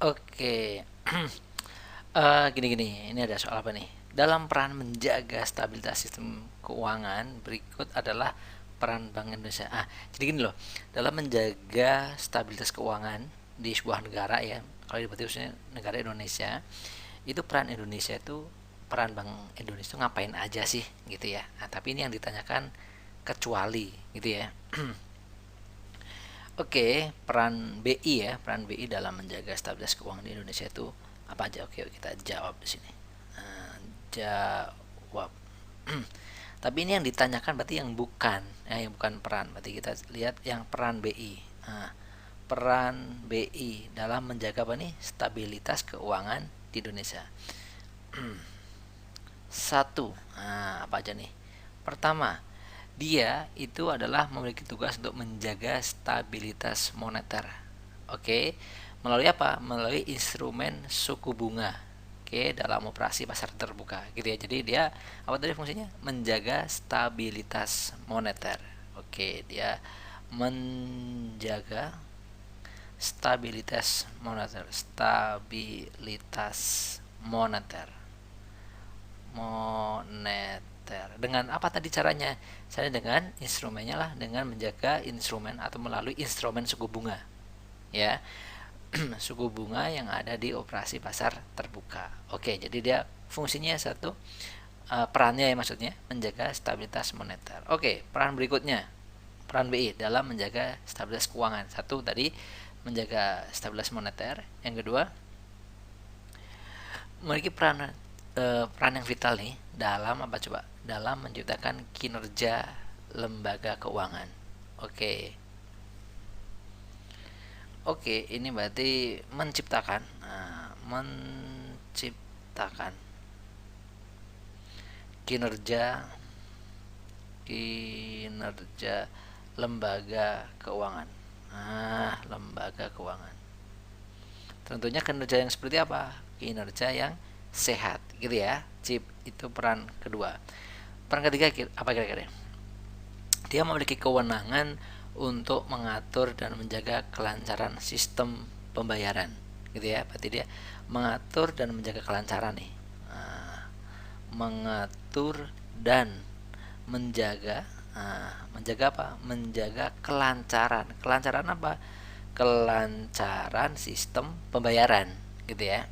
Oke. Gini-gini, ini ada soal apa nih? Dalam peran menjaga stabilitas sistem keuangan, berikut adalah peran Bank Indonesia. Jadi gini loh, dalam menjaga stabilitas keuangan di sebuah negara ya, kalau berarti khususnya negara Indonesia, itu peran Bank Indonesia itu ngapain aja sih gitu ya. Tapi ini yang ditanyakan kecuali gitu ya. Oke, peran BI ya, peran BI dalam menjaga stabilitas keuangan di Indonesia itu apa aja? Oke, kita jawab di sini. Jawab. Tapi ini yang ditanyakan berarti yang bukan, yang bukan peran. Berarti kita lihat yang peran BI. Peran BI dalam menjaga apa nih? Stabilitas keuangan di Indonesia. Satu, apa aja nih? Pertama, dia itu adalah memiliki tugas untuk menjaga stabilitas moneter. Oke, melalui apa? Melalui instrumen suku bunga. Oke, dalam operasi pasar terbuka, gitu ya. Jadi dia apa tadi fungsinya? Menjaga stabilitas moneter. Oke, dia menjaga stabilitas moneter, moneter. Dengan apa tadi caranya? Saya dengan instrumennya lah, dengan menjaga instrumen atau melalui instrumen suku bunga. Ya. Suku bunga yang ada di operasi pasar terbuka. Oke, jadi dia fungsinya satu, perannya ya maksudnya menjaga stabilitas moneter. Oke, peran berikutnya, peran BI dalam menjaga stabilitas keuangan. Satu tadi menjaga stabilitas moneter, yang kedua memiliki peran yang vital nih dalam apa coba? Dalam menciptakan kinerja lembaga keuangan. Oke. Oke, ini berarti menciptakan kinerja kinerja lembaga keuangan. Lembaga keuangan. Tentunya kinerja yang seperti apa? Kinerja yang sehat, gitu ya. Itu peran kedua. Peran ketiga apa kira-kira? Dia memiliki kewenangan untuk mengatur dan menjaga kelancaran sistem pembayaran, gitu ya. Berarti dia mengatur dan menjaga kelancaran nih. Mengatur dan menjaga menjaga apa? Menjaga kelancaran. Kelancaran apa? Kelancaran sistem pembayaran, gitu ya.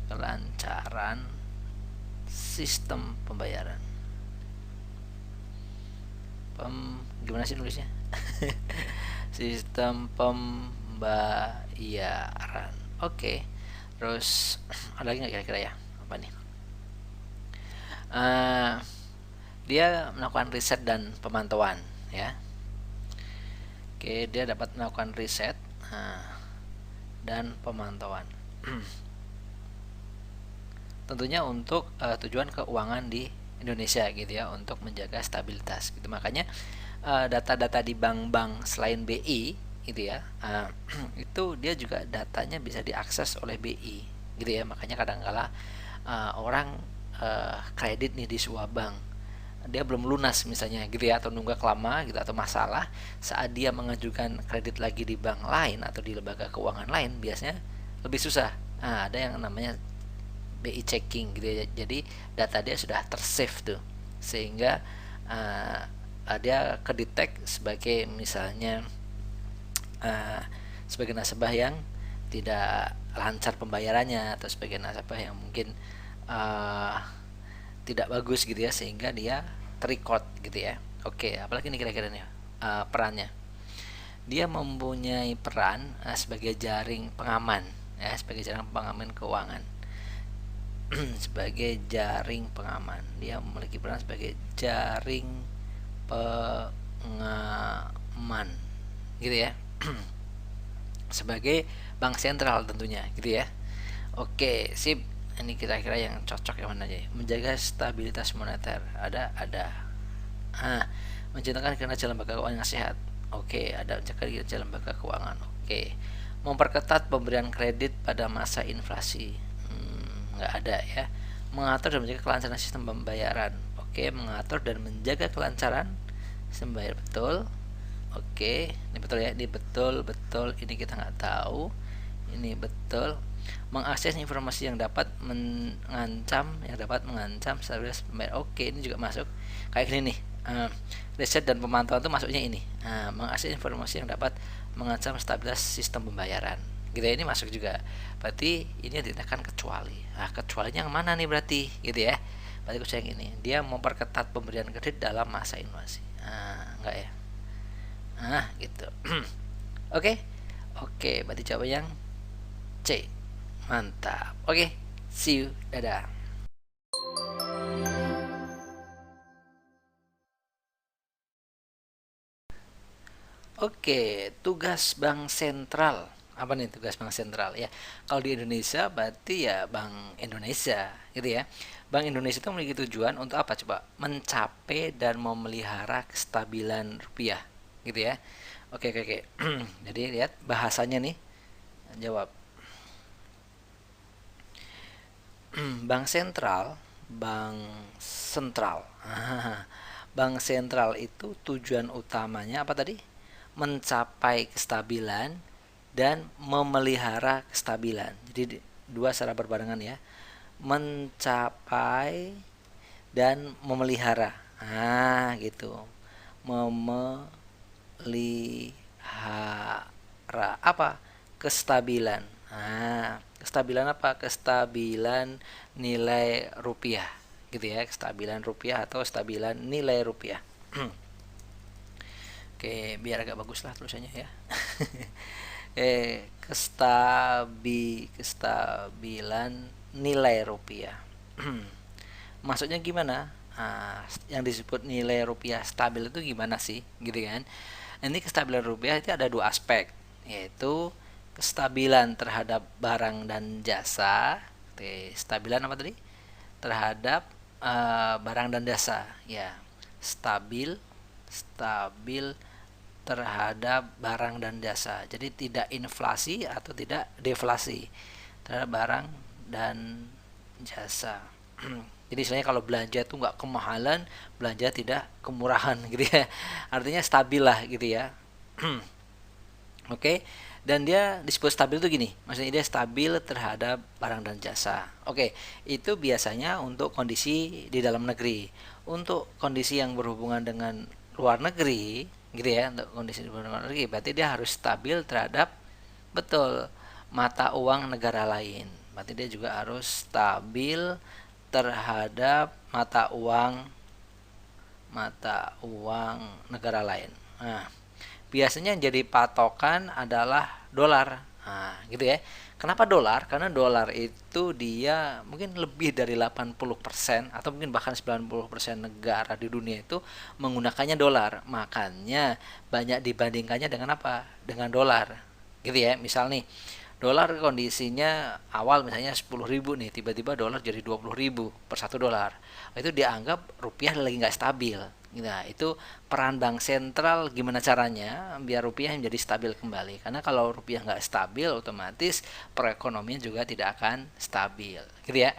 Kelancaran sistem pembayaran. Gimana sih nulisnya? Sistem pembayaran. Oke. Terus ada lagi nggak kira-kira ya? Apa nih? Dia melakukan riset dan pemantauan ya. Oke, dia dapat melakukan riset dan pemantauan. Tentunya untuk tujuan keuangan di Indonesia gitu ya, untuk menjaga stabilitas gitu. Makanya data-data di bank-bank selain BI gitu ya, itu dia juga datanya bisa diakses oleh BI gitu ya. Makanya kadang-kala orang kredit nih di sebuah bank, dia belum lunas misalnya gitu ya, atau nunggak lama gitu, atau masalah saat dia mengajukan kredit lagi di bank lain atau di lembaga keuangan lain, biasanya lebih susah. Ada yang namanya BI checking gitu ya. Jadi data dia sudah tersave tuh, sehingga dia kedetek sebagai misalnya sebagai nasabah yang tidak lancar pembayarannya, atau sebagai nasabah yang mungkin tidak bagus gitu ya, sehingga dia terrecord gitu ya. Oke, apalagi nih kira-kira nih perannya? Dia mempunyai peran sebagai jaring pengaman ya, sebagai jaring pengaman keuangan. Sebagai jaring pengaman, dia memiliki peran sebagai jaring pengaman gitu ya. Sebagai bank sentral tentunya gitu ya. Oke, sip. Ini kira-kira yang cocok yang mana aja? Menjaga stabilitas moneter. Ada. Menciptakan kinerja lembaga keuangan yang sehat. Oke, ada menjaga kinerja lembaga keuangan. Oke. Memperketat pemberian kredit pada masa inflasi. Nggak ada ya. Mengatur dan menjaga kelancaran sistem pembayaran. Oke, mengatur dan menjaga kelancaran sistem pembayaran, betul. Oke, ini betul ya, ini betul. Ini kita nggak tahu. ini betul, mengakses informasi yang dapat mengancam stabilitas pembayaran. Oke, ini juga masuk kayak gini nih. Riset dan pemantauan itu masuknya ini, mengakses informasi yang dapat mengancam stabilitas sistem pembayaran gitu ya, ini masuk juga. Berarti ini ditekan kecuali. Nah, kecualinya yang mana nih berarti gitu ya. Berarti aku yang ini, dia memperketat pemberian kredit dalam masa inovasi. Enggak ya. Gitu. Oke. Oke, berarti jawab yang C. Mantap. Oke, see you. Dadah. Oke, tugas bank sentral. Apa nih tugas bank sentral ya? Kalau di Indonesia berarti ya Bank Indonesia, gitu ya. Bank Indonesia itu memiliki tujuan untuk apa coba? Mencapai dan memelihara kestabilan rupiah, gitu ya. Oke, oke, oke. Jadi lihat bahasanya nih. Jawab. Bank sentral, bank sentral. Bank sentral itu tujuan utamanya apa tadi? Mencapai kestabilan dan memelihara kestabilan. Jadi dua secara berbarengan ya. Mencapai dan memelihara. Gitu. Memelihara apa? Kestabilan. Kestabilan apa? Kestabilan nilai rupiah, gitu ya. Kestabilan rupiah atau kestabilan nilai rupiah. Oke, biar agak bagus lah tulisannya ya. Kestabilan nilai rupiah. Maksudnya gimana? Yang disebut nilai rupiah stabil itu gimana sih, gitu kan? Ini kestabilan rupiah itu ada dua aspek, yaitu kestabilan terhadap barang dan jasa. Kestabilan apa tadi? Terhadap barang dan jasa, ya. Stabil terhadap barang dan jasa. Jadi tidak inflasi atau tidak deflasi terhadap barang dan jasa. Jadi istilahnya kalau belanja tuh nggak kemahalan, belanja tidak kemurahan gitu ya. Artinya stabil lah gitu ya. Oke. Dan dia disebut stabil itu gini, maksudnya dia stabil terhadap barang dan jasa. Oke, itu biasanya untuk kondisi di dalam negeri. Untuk kondisi yang berhubungan dengan luar negeri, gitu ya, untuk kondisi di luar negeri, berarti dia harus stabil terhadap betul mata uang negara lain. Berarti dia juga harus stabil terhadap mata uang negara lain. Nah, biasanya yang jadi patokan adalah dolar. Gitu ya. Kenapa dolar? Karena dolar itu dia mungkin lebih dari 80% atau mungkin bahkan 90% negara di dunia itu menggunakannya dolar. Makanya banyak dibandingkannya dengan apa? Dengan dolar. Gitu ya. Misal nih, dolar kondisinya awal misalnya 10.000 nih, tiba-tiba dolar jadi 20.000 per $1. Itu dianggap rupiah lagi nggak stabil. Nah, itu peran bank sentral gimana caranya biar rupiah menjadi stabil kembali. Karena kalau rupiah nggak stabil, otomatis perekonomian juga tidak akan stabil. Gitu ya.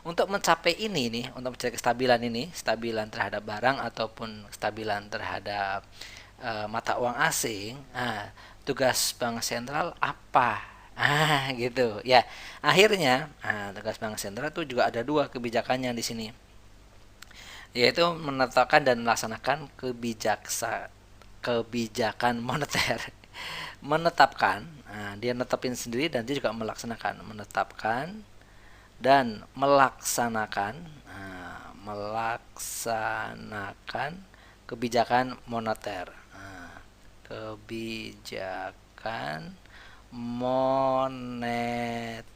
Untuk mencapai ini nih, untuk mencapai kestabilan ini, stabilan terhadap barang ataupun kestabilan terhadap mata uang asing, tugas bank sentral apa? Gitu. Ya. Akhirnya, tugas bank sentral itu juga ada dua kebijakannya di sini, yaitu menetapkan dan melaksanakan kebijakan moneter. Menetapkan, dia netapin sendiri dan dia juga menetapkan dan melaksanakan kebijakan moneter. Kebijakan moneter.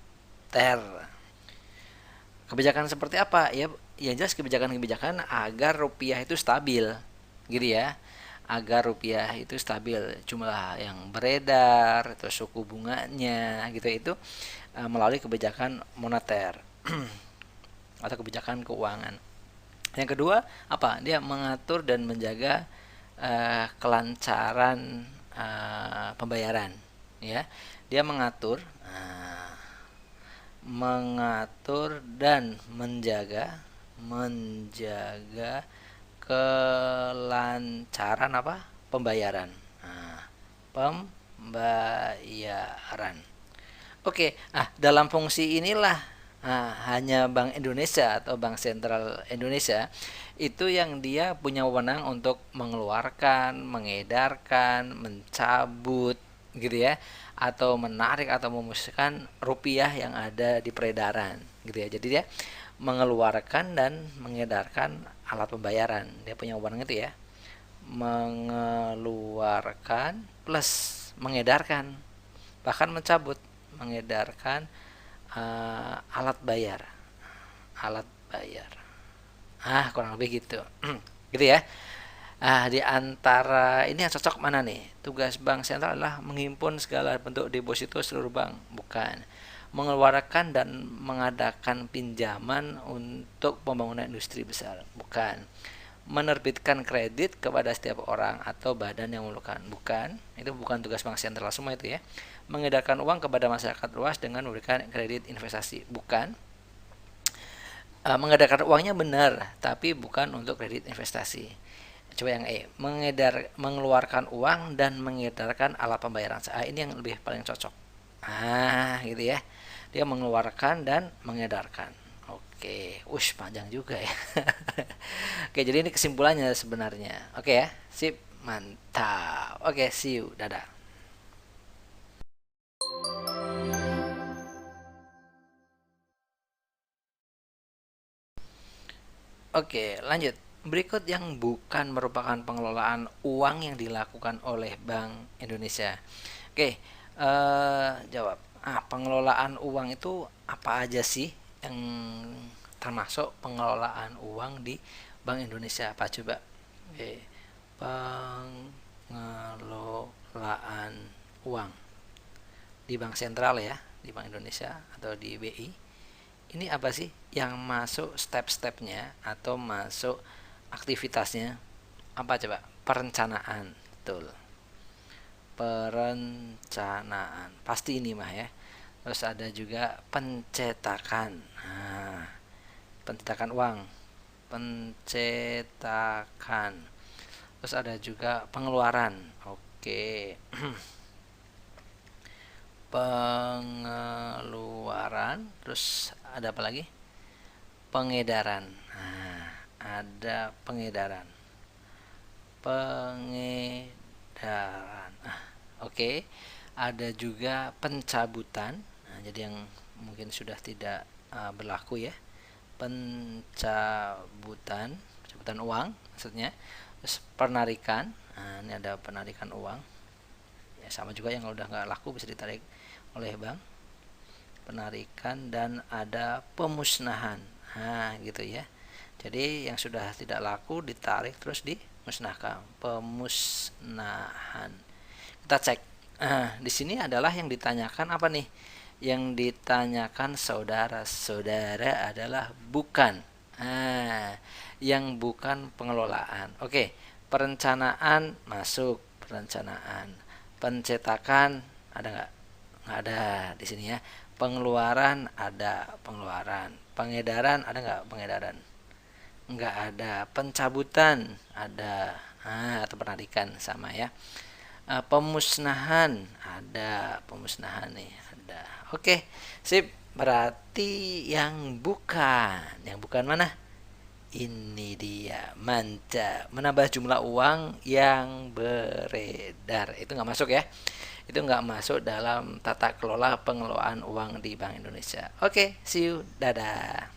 Kebijakan seperti apa? Ya, yang jelas kebijakan-kebijakan agar rupiah itu stabil, gitu ya. Agar rupiah itu stabil, jumlah yang beredar, terus suku bunganya, gitu itu melalui kebijakan moneter atau kebijakan keuangan. Yang kedua apa? Dia mengatur dan menjaga kelancaran pembayaran, ya. Dia mengatur dan menjaga kelancaran apa? Pembayaran. Pembayaran. Oke, dalam fungsi inilah hanya Bank Indonesia atau Bank Sentral Indonesia itu yang dia punya wewenang untuk mengeluarkan, mengedarkan, mencabut gitu ya, atau menarik atau memusnahkan rupiah yang ada di peredaran gitu ya. Jadi dia mengeluarkan dan mengedarkan alat pembayaran. Dia punya wewenang itu ya. Mengeluarkan plus mengedarkan, bahkan mencabut, mengedarkan alat bayar, alat bayar, kurang lebih gitu. Gitu ya. Di antara ini yang cocok mana nih? Tugas bank sentral adalah menghimpun segala bentuk deposito seluruh bank, bukan. Mengeluarkan dan mengadakan pinjaman untuk pembangunan industri besar, bukan. Menerbitkan kredit kepada setiap orang atau badan yang memerlukan, bukan. Itu bukan tugas bank sentral semua itu ya. Mengedarkan uang kepada masyarakat luas dengan memberikan kredit investasi, bukan. Mengedarkan uangnya benar, tapi bukan untuk kredit investasi. Coba yang mengeluarkan uang dan mengedarkan alat pembayaran. Ini yang lebih paling cocok. Gitu ya. Dia mengeluarkan dan mengedarkan. Oke, panjang juga ya. Oke, jadi ini kesimpulannya sebenarnya. Oke ya, sip, mantap. Oke, see you, dadah. Oke, lanjut. Berikut yang bukan merupakan pengelolaan uang yang dilakukan oleh Bank Indonesia. Oke, jawab. Pengelolaan uang itu apa aja sih yang termasuk pengelolaan uang di Bank Indonesia? Apa coba? Oke, pengelolaan uang di Bank Sentral ya, di Bank Indonesia atau di BI. Ini apa sih yang masuk step-stepnya atau masuk aktivitasnya? Apa coba? Perencanaan, betul. Perencanaan, pasti ini mah ya. Terus ada juga pencetakan, pencetakan uang, pencetakan. Terus ada juga pengeluaran, oke. Pengeluaran, terus ada apa lagi? Pengedaran. Ada pengedaran. Oke. Ada juga pencabutan. Jadi yang mungkin sudah tidak berlaku ya. Pencabutan uang maksudnya. Terus penarikan. Ini ada penarikan uang. Ya, sama juga yang udah nggak laku bisa ditarik oleh bank. Penarikan dan ada pemusnahan. Gitu ya. Jadi yang sudah tidak laku ditarik terus dimusnahkan. Pemusnahan. Kita cek. Di sini adalah yang ditanyakan apa nih? Yang ditanyakan saudara adalah bukan. Yang bukan pengelolaan. Oke, perencanaan masuk, perencanaan. Pencetakan ada nggak? Nggak ada di sini ya. Pengeluaran ada, pengeluaran. Pengedaran ada nggak? Pengedaran nggak ada. Pencabutan ada, atau penarikan sama ya. Pemusnahan ada, pemusnahan nih ada. Oke, sip. Berarti yang bukan mana? Ini dia, mantap. Menambah jumlah uang yang beredar itu nggak masuk ya. Itu nggak masuk dalam tata kelola pengelolaan uang di Bank Indonesia. Oke, see you, dadah.